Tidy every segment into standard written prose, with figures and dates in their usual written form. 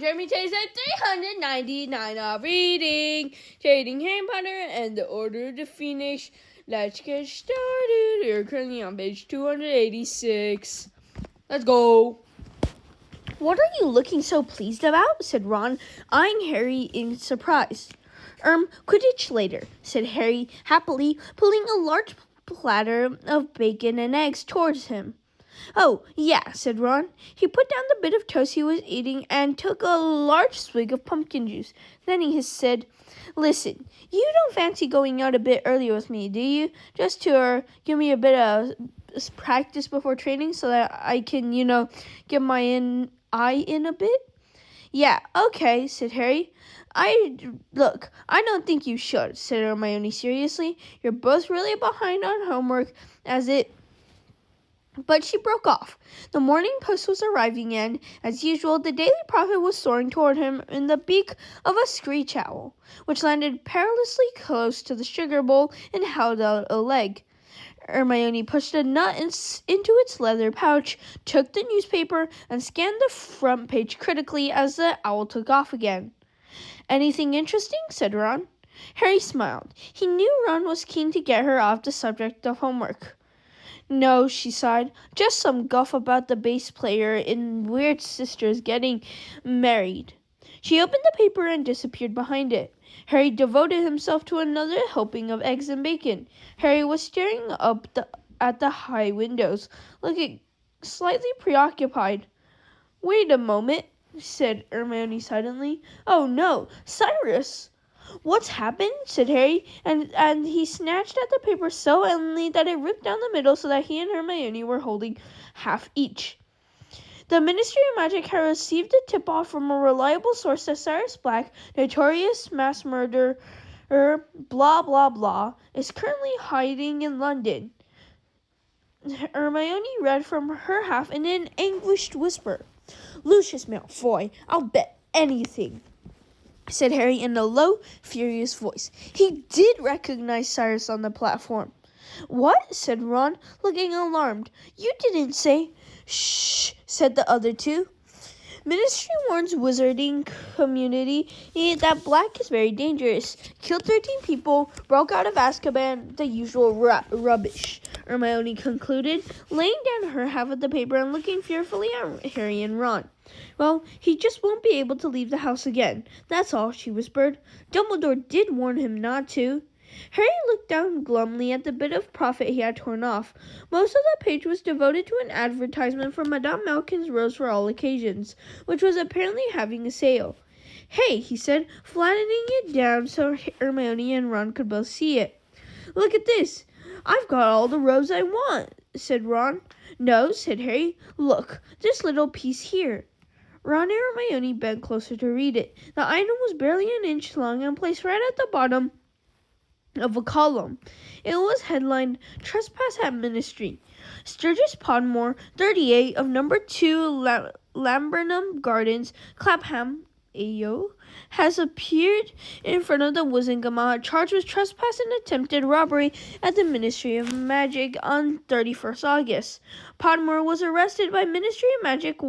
Jeremy Chase at 399 of reading, trading Harry Potter and the Order of the Phoenix. Let's get started. You're currently on page 286. Let's go. What are you looking so pleased about? Said Ron, eyeing Harry in surprise. Quidditch later, said Harry, happily pulling a large platter of bacon and eggs towards him. Oh, yeah, said Ron. He put down the bit of toast he was eating and took a large swig of pumpkin juice. Then he said, Listen, you don't fancy going out a bit early with me, do you? Just to give me a bit of practice before training so that I can, get my eye in a bit? Yeah, okay, said Harry. I don't think you should, said Hermione seriously. You're both really behind on homework But she broke off. The morning post was arriving and, as usual, the Daily Prophet was soaring toward him in the beak of a screech owl, which landed perilously close to the sugar bowl and held out a leg. Hermione pushed a nut into its leather pouch, took the newspaper, and scanned the front page critically as the owl took off again. Anything interesting? Said Ron. Harry smiled. He knew Ron was keen to get her off the subject of homework. No, she sighed. Just some guff about the bass player in Weird Sisters getting married. She opened the paper and disappeared behind it. Harry devoted himself to another helping of eggs and bacon. Harry was staring up at the high windows, looking slightly preoccupied. Wait a moment, said Hermione suddenly. Oh no, Cyrus! What's happened? Said Harry, and he snatched at the paper so violently that it ripped down the middle so that he and Hermione were holding half each. The Ministry of Magic had received a tip-off from a reliable source that Sirius Black, notorious mass murderer, blah blah blah, is currently hiding in London. Hermione read from her half in an anguished whisper. Lucius Malfoy, I'll bet anything, said Harry in a low, furious voice. He did recognize Cyrus on the platform. What? Said Ron, looking alarmed. You didn't say... Shh, said the other two. Ministry warns wizarding community that black is very dangerous. Killed 13 people, broke out of Azkaban, the usual rubbish, Hermione concluded, laying down her half of the paper and looking fearfully at Harry and Ron. Well, he just won't be able to leave the house again. That's all, she whispered. Dumbledore did warn him not to. Harry looked down glumly at the bit of profit he had torn off. Most of the page was devoted to an advertisement for Madame Malkin's Rose for All Occasions, which was apparently having a sale. Hey, he said, flattening it down so Hermione and Ron could both see it. Look at this. I've got all the rose I want, said Ron. No, said Harry. Look, this little piece here. Ron and Hermione bent closer to read it. The item was barely an inch long and placed right at the bottom of a column. It was headlined, Trespass at Ministry. Sturgis Podmore, 38, of number 2 Lambernum Gardens, Clapham, Ayo, has appeared in front of the Wizengamot charged with trespass and attempted robbery at the Ministry of Magic on 31st August. Podmore was arrested by Ministry of Magic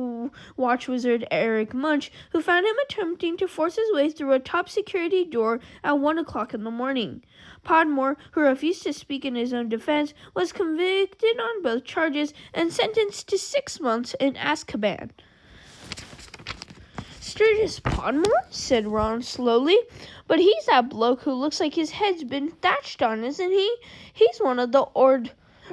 watch wizard Eric Munch, who found him attempting to force his way through a top security door at 1 o'clock in the morning. Podmore, who refused to speak in his own defense, was convicted on both charges and sentenced to 6 months in Azkaban. Sturgis Podmore, said Ron slowly. But he's that bloke who looks like his head's been thatched on, isn't he? He's one of the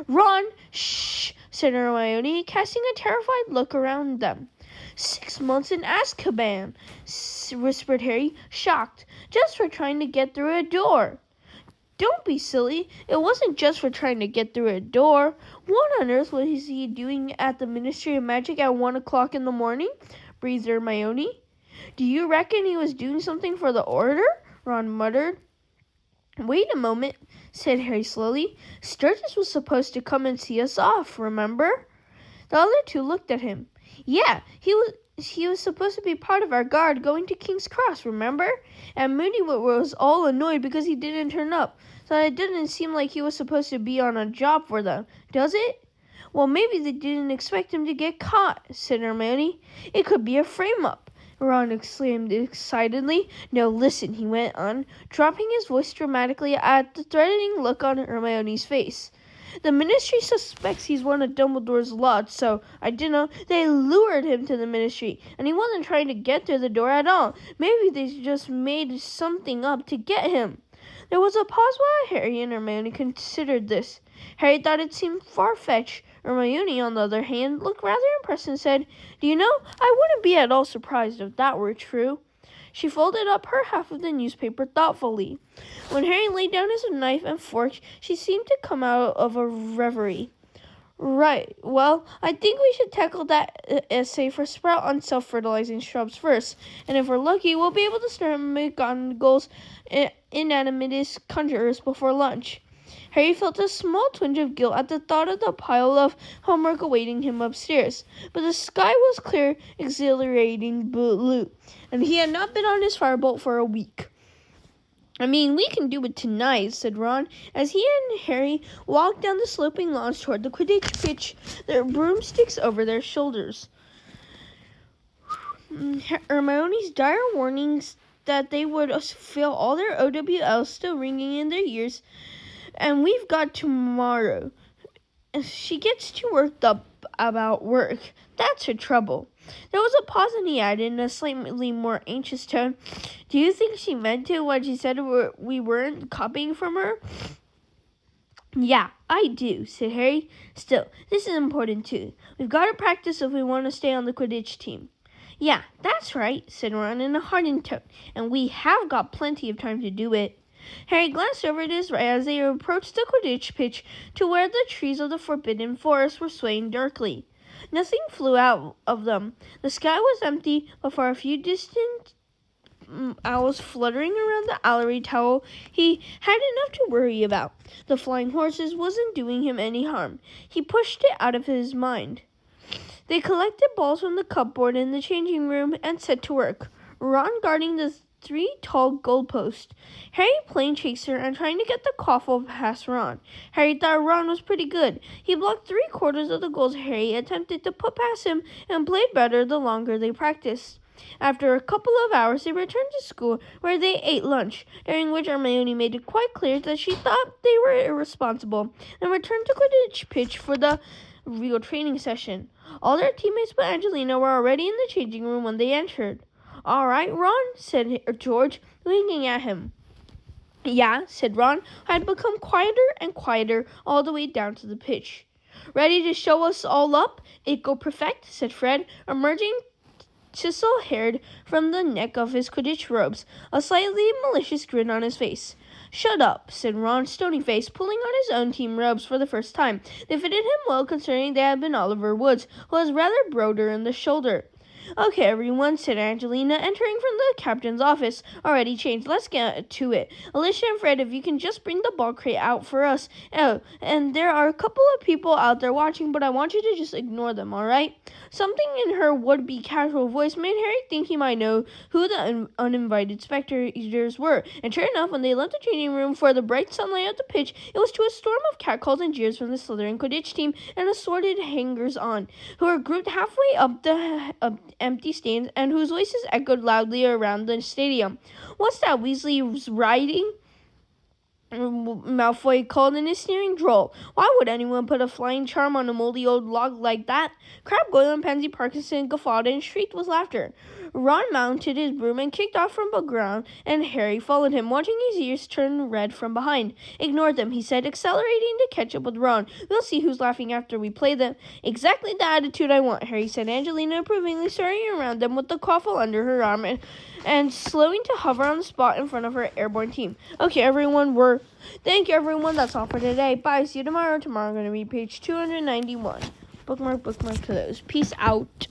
Ron, shh, said Hermione, casting a terrified look around them. 6 months in Azkaban, whispered Harry, shocked, just for trying to get through a door. Don't be silly. It wasn't just for trying to get through a door. What on earth was he doing at the Ministry of Magic at 1 o'clock in the morning? Breathed Hermione. Do you reckon he was doing something for the Order? Ron muttered. Wait a moment, said Harry slowly. Sturgis was supposed to come and see us off, remember? The other two looked at him. Yeah, he was supposed to be part of our guard going to King's Cross, remember? And Moody was all annoyed because he didn't turn up, so it didn't seem like he was supposed to be on a job for them, does it? Well, maybe they didn't expect him to get caught, said Hermione. It could be a frame-up. Ron exclaimed excitedly. "No, listen," he went on, dropping his voice dramatically at the threatening look on Hermione's face. "The Ministry suspects he's one of Dumbledore's lot, so I don't know. They lured him to the Ministry, and he wasn't trying to get through the door at all. Maybe they just made something up to get him." There was a pause while Harry and Hermione considered this. Harry thought it seemed far-fetched. Hermione, on the other hand, looked rather impressed and said, "Do you know, I wouldn't be at all surprised if that were true." She folded up her half of the newspaper thoughtfully. When Harry laid down his knife and fork, she seemed to come out of a reverie. "Right. Well, I think we should tackle that essay for Sprout on self-fertilizing shrubs first. And if we're lucky, we'll be able to start McGonagall's inanimatous conjurers before lunch." Harry felt a small twinge of guilt at the thought of the pile of homework awaiting him upstairs. But the sky was clear, exhilarating blue, and he had not been on his firebolt for a week. "I mean, we can do it tonight," said Ron, as he and Harry walked down the sloping lawns toward the Quidditch pitch, their broomsticks over their shoulders. Hermione's dire warnings that they would feel all their OWLs still ringing in their ears. "And we've got tomorrow." She gets too worked up about work. That's her trouble. There was a pause, and he added in a slightly more anxious tone, "Do you think she meant it when she said we weren't copying from her?" "Yeah, I do," said Harry. "Still, this is important too. We've got to practice if we want to stay on the Quidditch team." "Yeah, that's right," said Ron in a hardened tone, "and we have got plenty of time to do it." Harry glanced over at his right as they approached the Quidditch pitch to where the trees of the Forbidden Forest were swaying darkly. Nothing flew out of them. The sky was empty, but for a few distant owls fluttering around the Allery Tower, he had enough to worry about. The flying horses wasn't doing him any harm. He pushed it out of his mind. They collected balls from the cupboard in the changing room and set to work, Ron guarding the 3 tall goalposts, Harry playing chaser and trying to get the quaffle past Ron. Harry thought Ron was pretty good. He blocked 3/4 of the goals Harry attempted to put past him and played better the longer they practiced. After a couple of hours, they returned to school, where they ate lunch, during which Hermione made it quite clear that she thought they were irresponsible, and returned to Quidditch pitch for the real training session. All their teammates but Angelina were already in the changing room when they entered. "All right, Ron," said George, winking at him. "Yeah," said Ron, who had become quieter and quieter all the way down to the pitch. "Ready to show us all up? It go perfect," said Fred, emerging chisel-haired from the neck of his Quidditch robes, a slightly malicious grin on his face. "Shut up," said Ron, stony-faced, pulling on his own team robes for the first time. They fitted him well, considering they had been Oliver Wood's, who was rather broader in the shoulder. "Okay, everyone," said Angelina, entering from the captain's office. "Already changed. Let's get to it. Alicia and Fred, if you can just bring the ball crate out for us. Oh, and there are a couple of people out there watching, but I want you to just ignore them, all right?" Something in her would-be casual voice made Harry think he might know who the uninvited spectators were. And sure enough, when they left the changing room for the bright sunlight of the pitch, it was to a storm of catcalls and jeers from the Slytherin Quidditch team and assorted hangers-on, who were grouped halfway up the empty stands and whose voices echoed loudly around the stadium. "What's that Weasley's riding?" Malfoy called in his sneering drawl. "Why would anyone put a flying charm on a moldy old log like that?" Crabbe, Goyle, and Pansy Parkinson guffawed and shrieked with laughter. Ron mounted his broom and kicked off from the ground, and Harry followed him, watching his ears turn red from behind. "Ignore them," he said, accelerating to catch up with Ron. "We'll see who's laughing after we play them." "Exactly the attitude I want," Harry said, Angelina approvingly scurrying around them with the quaffle under her arm and slowing to hover on the spot in front of her airborne team. "Okay, everyone, Thank you, everyone. That's all for today. Bye. See you tomorrow. Tomorrow I'm going to read page 291. Bookmark to those. Peace out.